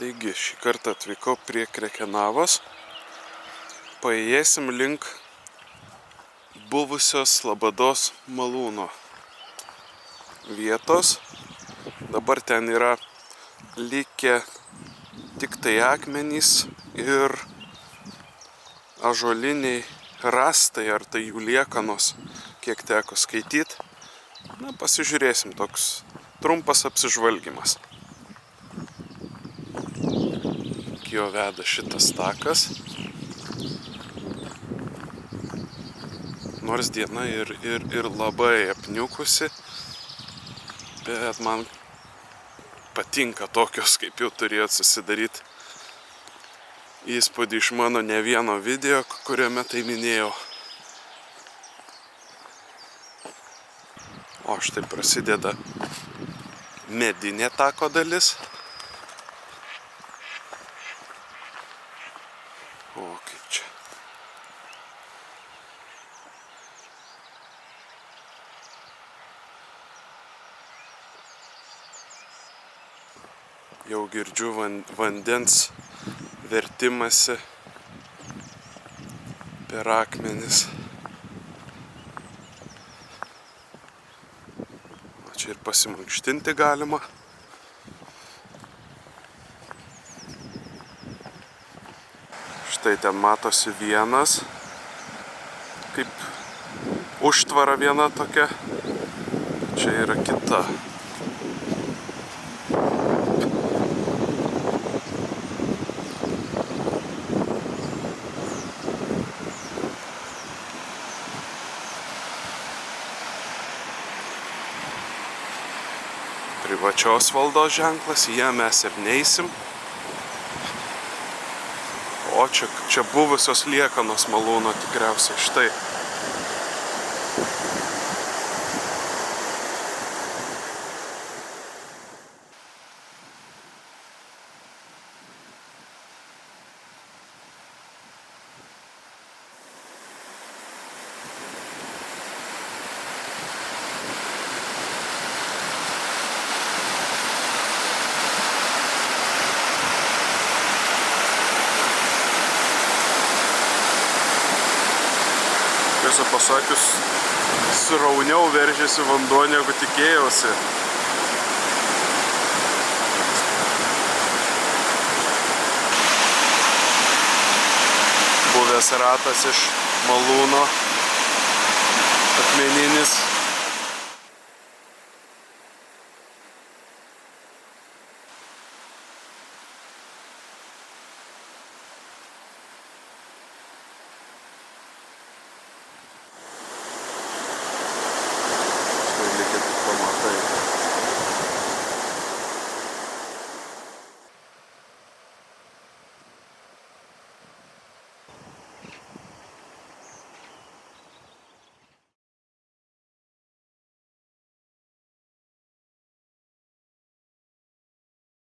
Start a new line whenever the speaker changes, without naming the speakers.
Taigi, šį kartą atvykau prie Krekenavos. Paėjėsim link buvusios Labados malūno vietos. Dabar ten yra likę tik tai akmenys ir ąžuoliniai rąstai, ar tai jų liekanos, kiek teko skaityti. Na, pasižiūrėsim, toks trumpas apsižvalgymas. Iki jo veda šitas takas. Nors diena ir labai apniukusi, bet man patinka tokios, kaip jau turėjot susidaryti įspūdį iš mano ne vieno video, kuriame tai minėjau. O štai prasideda medinė tako dalis. O kaip čia. Jau girdžiu vandens vertimasi per akmenis. Čia ir pasimankštinti galima. Štai ten matosi vienas, kaip užtvara viena tokia. Čia yra kita. Privačios valdos ženklas, į ją mes ir neisim. O čia buvusios liekanos malūno tikriausiai, štai. Tiesą pasakius, srauniau veržėsi vanduo, negu tikėjausi. Buvęs ratas iš malūno, akmeninis.